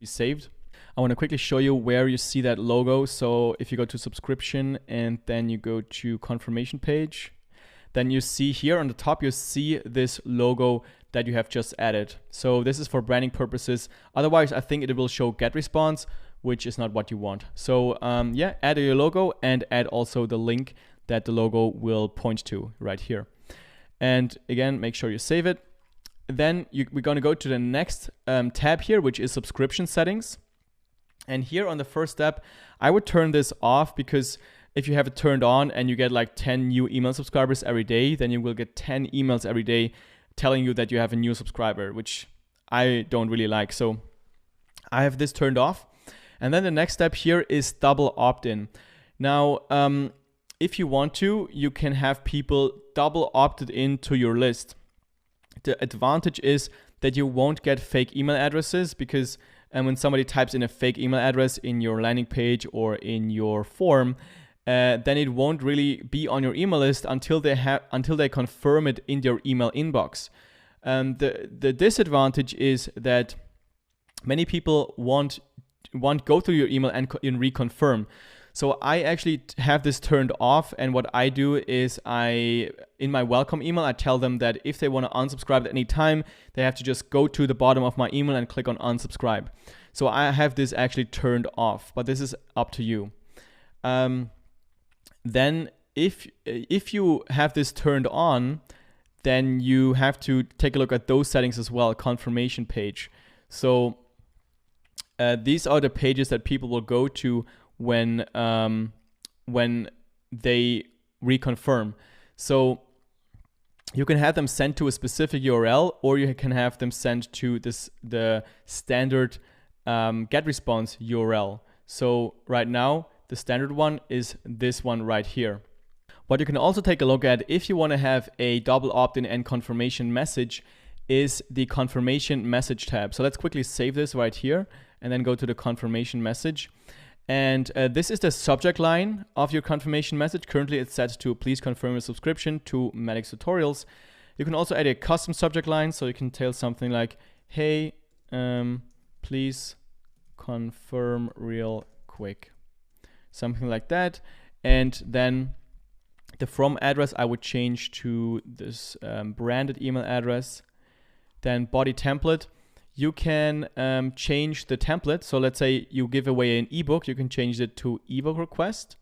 be saved. I want to quickly show you where you see that logo. So if you go to subscription and then you go to confirmation page, then you see here on the top, you see this logo that you have just added. So this is for branding purposes. Otherwise, I think it will show Getresponse, which is not what you want. So yeah, add your logo and add also the link that the logo will point to right here. And again, make sure you save it. Then we're going to go to the next tab here, which is subscription settings. And here on the first step, I would turn this off, because if you have it turned on and you get like 10 new email subscribers every day, then you will get 10 emails every day telling you that you have a new subscriber, which I don't really like. So I have this turned off. And then the next step here is double opt-in. Now, if you want to, you can have people double opted into your list. The advantage is that you won't get fake email addresses, because when somebody types in a fake email address in your landing page or in your form, then it won't really be on your email list until they confirm it in their email inbox. The disadvantage is that many people won't go through your email and reconfirm. So I actually have this turned off, and what I do is in my welcome email, I tell them that if they want to unsubscribe at any time, they have to just go to the bottom of my email and click on unsubscribe. So I have this actually turned off, but this is up to you. Then if you have this turned on, then you have to take a look at those settings as well, confirmation page. So these are the pages that people will go to when they reconfirm. So you can have them sent to a specific URL, or you can have them sent to the standard Getresponse URL. So right now, the standard one is this one right here. What you can also take a look at if you want to have a double opt-in and confirmation message is the confirmation message tab. So let's quickly save this right here and then go to the confirmation message. And this is the subject line of your confirmation message. Currently it's set to please confirm your subscription to Maddox Tutorials. You can also add a custom subject line, so you can tell something like, hey, please confirm real quick. Something like that. And then the from address I would change to this branded email address. Then body template. You can change the template. So let's say you give away an ebook, you can change it to ebook request.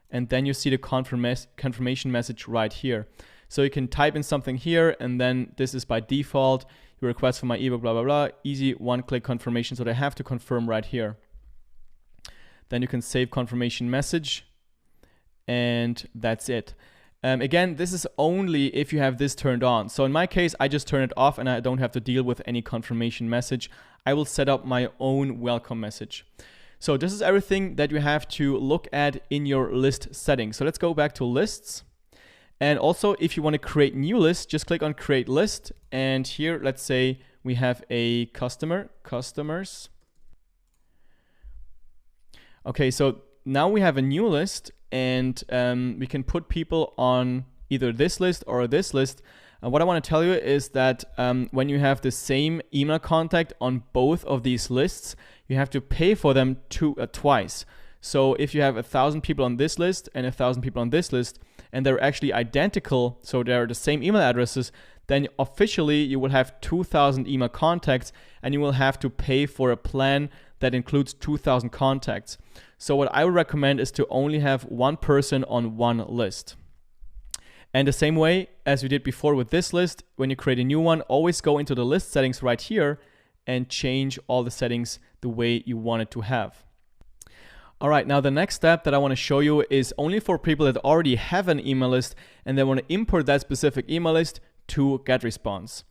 And then you see the confirmation message right here. So you can type in something here, and then this is by default, your request for my ebook, blah, blah, blah. Easy one-click confirmation, so they have to confirm right here. Then you can save confirmation message, and that's it. Again, this is only if you have this turned on. So in my case, I just turn it off and I don't have to deal with any confirmation message. I will set up my own welcome message. So this is everything that you have to look at in your list settings. So let's go back to lists. And also, if you want to create new lists, just click on create list. And here, let's say we have a customers. Okay, so now we have a new list, and we can put people on either this list or this list. What I want to tell you is that when you have the same email contact on both of these lists, you have to pay for them twice. So if you have 1,000 people on this list and 1,000 people on this list, and they're actually identical, so they're the same email addresses, then officially you will have 2,000 email contacts, and you will have to pay for a plan that includes 2,000 contacts. So what I would recommend is to only have one person on one list. And the same way as we did before with this list, when you create a new one, always go into the list settings right here and change all the settings the way you want it to have. All right, now the next step that I want to show you is only for people that already have an email list and they want to import that specific email list to Getresponse.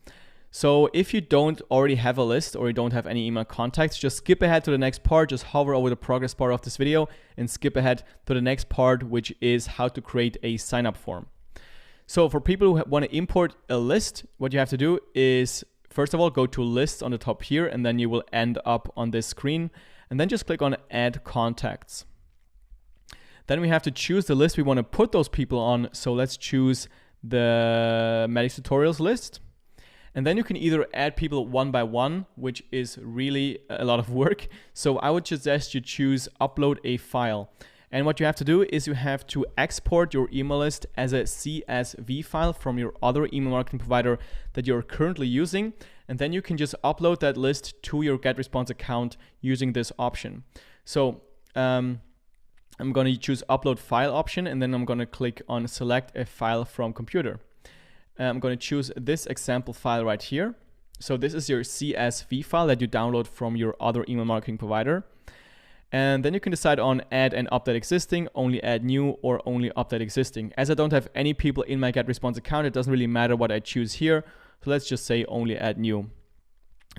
So if you don't already have a list or you don't have any email contacts, just skip ahead to the next part, just hover over the progress bar of this video and skip ahead to the next part, which is how to create a sign-up form. So for people who want to import a list, what you have to do is, first of all, go to lists on the top here, and then you will end up on this screen, and then just click on add contacts. Then we have to choose the list we want to put those people on. So let's choose the Maddox Tutorials list. And then you can either add people one by one, which is really a lot of work. So I would suggest you choose upload a file. And what you have to do is you have to export your email list as a CSV file from your other email marketing provider that you're currently using. And then you can just upload that list to your Getresponse account using this option. So I'm going to choose upload file option, and then I'm going to click on select a file from computer. I'm going to choose this example file right here. So this is your CSV file that you download from your other email marketing provider. And then you can decide on add and update existing, only add new, or only update existing. As I don't have any people in my Getresponse account, it doesn't really matter what I choose here. So let's just say only add new.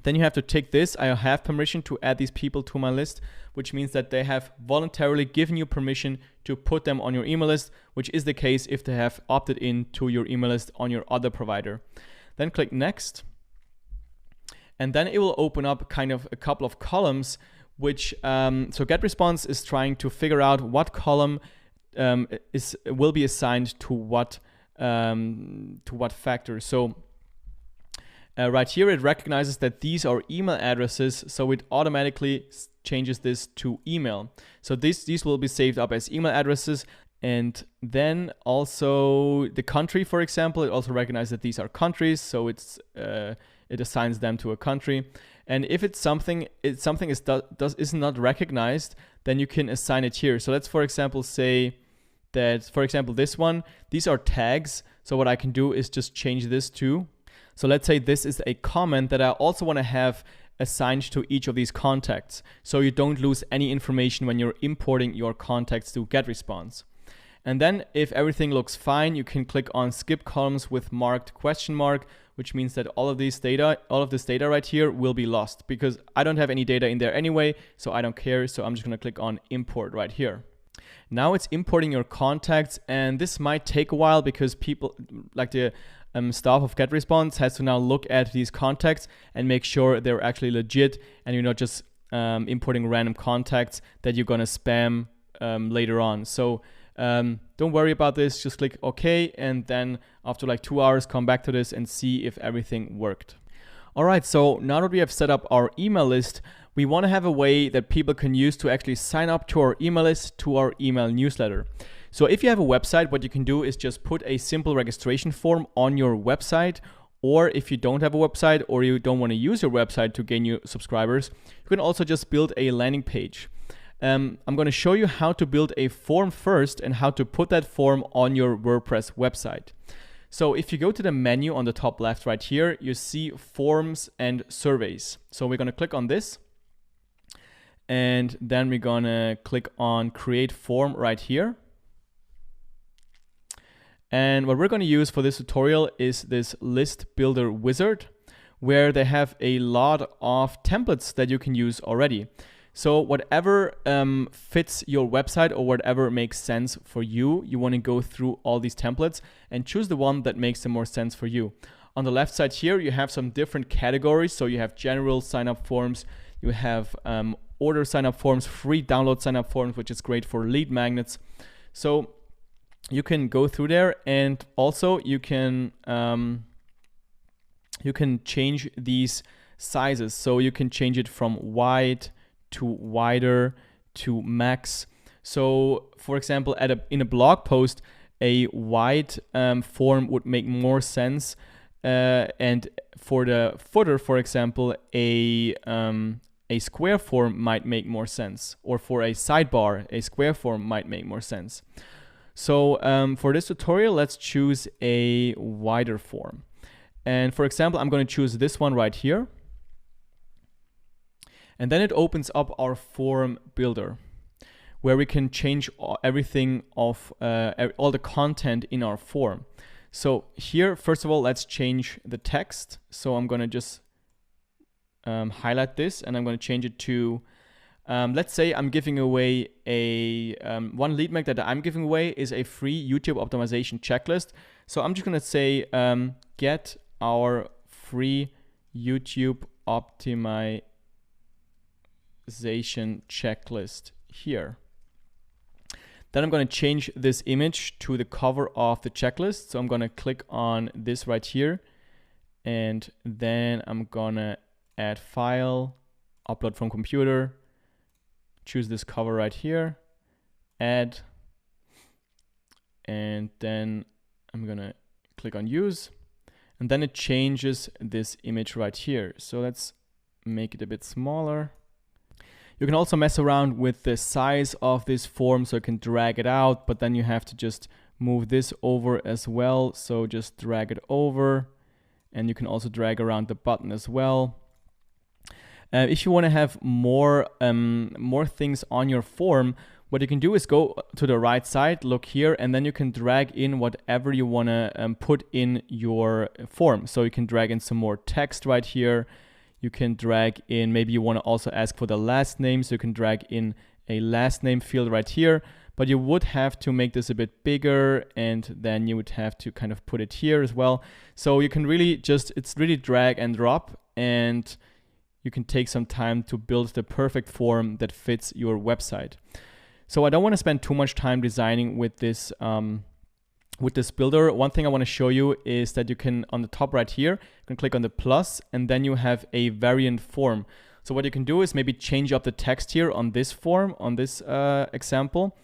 Then you have to tick this. I have permission to add these people to my list, which means that they have voluntarily given you permission to put them on your email list, which is the case if they have opted in to your email list on your other provider. Then click next. And then it will open up kind of a couple of columns, which so Getresponse is trying to figure out what column will be assigned to what factor. So right here it recognizes that these are email addresses, so it automatically changes this to email. So these will be saved up as email addresses. And then also the country, for example, it also recognizes that these are countries, so it assigns them to a country. And if something is not recognized, then you can assign it here. So let's, for example, say that, for example, these are tags. So what I can do is just change this to. So let's say this is a comment that I also want to have assigned to each of these contacts, so you don't lose any information when you're importing your contacts to Getresponse. And then if everything looks fine, you can click on skip columns with marked question mark, which means that all of this data right here will be lost, because I don't have any data in there anyway, so I don't care. So I'm just going to click on import right here. Now it's importing your contacts, and this might take a while because people like the staff of Getresponse has to now look at these contacts and make sure they're actually legit, and you're not just importing random contacts that you're going to spam later on. So don't worry about this, just click OK, and then after like 2 hours come back to this and see if everything worked. Alright, so now that we have set up our email list, we want to have a way that people can use to actually sign up to our email list, to our email newsletter. So if you have a website, what you can do is just put a simple registration form on your website, or if you don't have a website or you don't want to use your website to gain new subscribers, you can also just build a landing page. I'm going to show you how to build a form first and how to put that form on your WordPress website. So if you go to the menu on the top left right here, you see forms and surveys. So we're going to click on this, and then we're going to click on create form right here. And what we're going to use for this tutorial is this list builder wizard, where they have a lot of templates that you can use already. So whatever fits your website or whatever makes sense for you, you want to go through all these templates and choose the one that makes the more sense for you. On the left side here, you have some different categories. So you have general sign-up forms, you have order sign-up forms, free download sign-up forms, which is great for lead magnets. So you can go through there, and also you can change these sizes. So you can change it from wide to wider to max. So for example, in a blog post, a wide form would make more sense, and for the footer, for example, a square form might make more sense, or for a sidebar, a square form might make more sense. So for this tutorial, let's choose a wider form. And for example, I'm going to choose this one right here. And then it opens up our form builder, where we can change everything of all the content in our form. So here, first of all, let's change the text. So I'm going to just highlight this, and I'm going to change it to, let's say I'm giving away a, one lead magnet that I'm giving away is a free YouTube optimization checklist. So I'm just going to say, get our free YouTube optimization checklist here. Then I'm going to change this image to the cover of the checklist. So I'm going to click on this right here, And then I'm gonna add file, upload from computer, choose this cover right here, add, and then I'm gonna click on use, and then it changes this image right here. So let's make it a bit smaller. You can also mess around with the size of this form, so you can drag it out, but then you have to just move this over as well. So just drag it over, and you can also drag around the button as well. If you want to have more things on your form, what you can do is go to the right side, look here, and then you can drag in whatever you want to put in your form. So you can drag in some more text right here. You can drag in, maybe you want to also ask for the last name, so you can drag in a last name field right here, but you would have to make this a bit bigger, and then you would have to kind of put it here as well. So you can really just, it's really drag and drop, and you can take some time to build the perfect form that fits your website. So I don't want to spend too much time designing with this builder. One thing I want to show you is that you can, on the top right here, you can click on the plus, and then you have a variant form. So what you can do is maybe change up the text here on this form, on this example,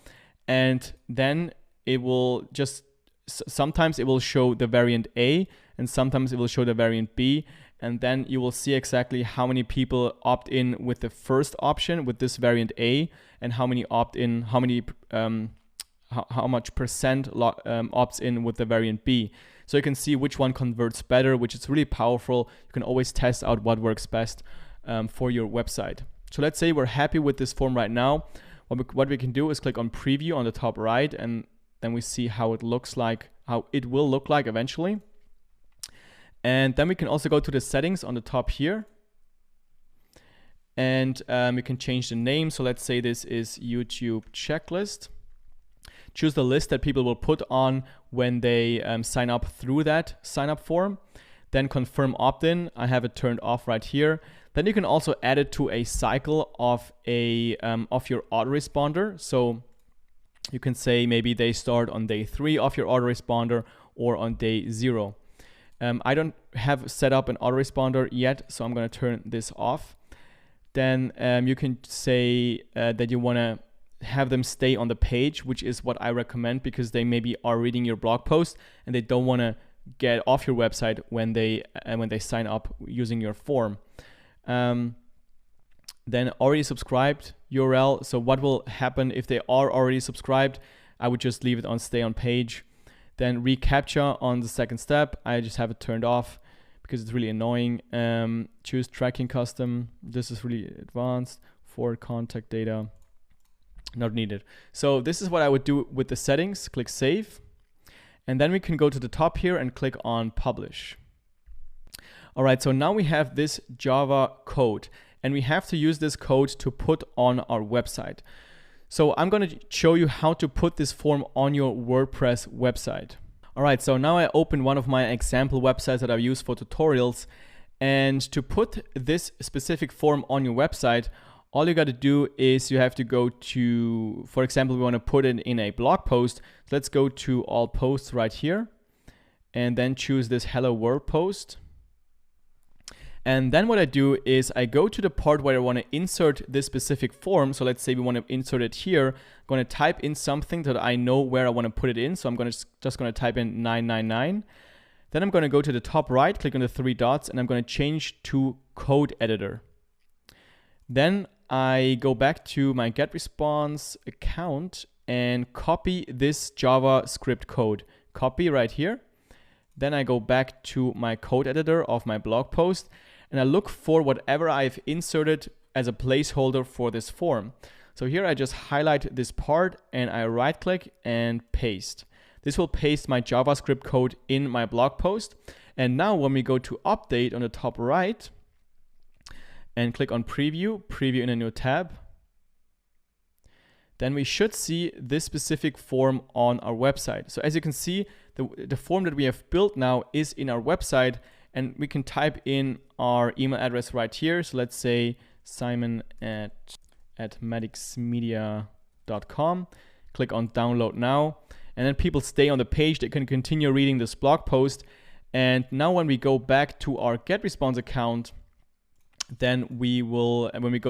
and then it will just, sometimes it will show the variant A, and sometimes it will show the variant B, and then you will see exactly how many people opt in with the first option with this variant A, and how many opt in, how much percent opts in with the variant B. So you can see which one converts better, which is really powerful. You can always test out what works best for your website. So let's say we're happy with this form right now. What we can do is click on preview on the top right, and then we see how it looks like, how it will look like eventually. And then we can also go to the settings on the top here, and we can change the name. So let's say this is YouTube checklist. Choose the list that people will put on when they sign up through that sign up form. Then confirm opt-in. I have it turned off right here. Then you can also add it to a cycle of your autoresponder. So you can say maybe they start on day 3 of your autoresponder or on day 0. I don't have set up an autoresponder yet, so I'm going to turn this off. Then you can say that you want to have them stay on the page, which is what I recommend, because they maybe are reading your blog post and they don't want to get off your website when they sign up using your form. Then already subscribed URL. So what will happen if they are already subscribed? I would just leave it on stay on page. Then reCAPTCHA on the second step. I just have it turned off because it's really annoying. Choose tracking custom. This is really advanced. For contact data, not needed. So this is what I would do with the settings. Click save. And then we can go to the top here and click on publish. All right, so now we have this Java code, and we have to use this code to put on our website. So I'm going to show you how to put this form on your WordPress website. All right, so now I open one of my example websites that I use for tutorials. And to put this specific form on your website, all you got to do is you have to go to, for example, we want to put it in a blog post. So let's go to all posts right here, and then choose this hello world post. And then what I do is I go to the part where I want to insert this specific form. So let's say we want to insert it here. I'm going to type in something that I know where I want to put it in. So I'm just going to type in 999. Then I'm going to go to the top right, click on the 3 dots, and I'm going to change to code editor. Then I go back to my Getresponse account and copy this JavaScript code. Copy right here. Then I go back to my code editor of my blog post, and I look for whatever I've inserted as a placeholder for this form. So here I just highlight this part and I right click and paste. This will paste my JavaScript code in my blog post. And now when we go to update on the top right and click on preview in a new tab, then we should see this specific form on our website. So as you can see, the form that we have built now is in our website, and we can type in our email address right here. So let's say simon@madixmedia.com. Click on download now, and then people stay on the page. They can continue reading this blog post, And now when we go back to our Getresponse account, then we will, when we go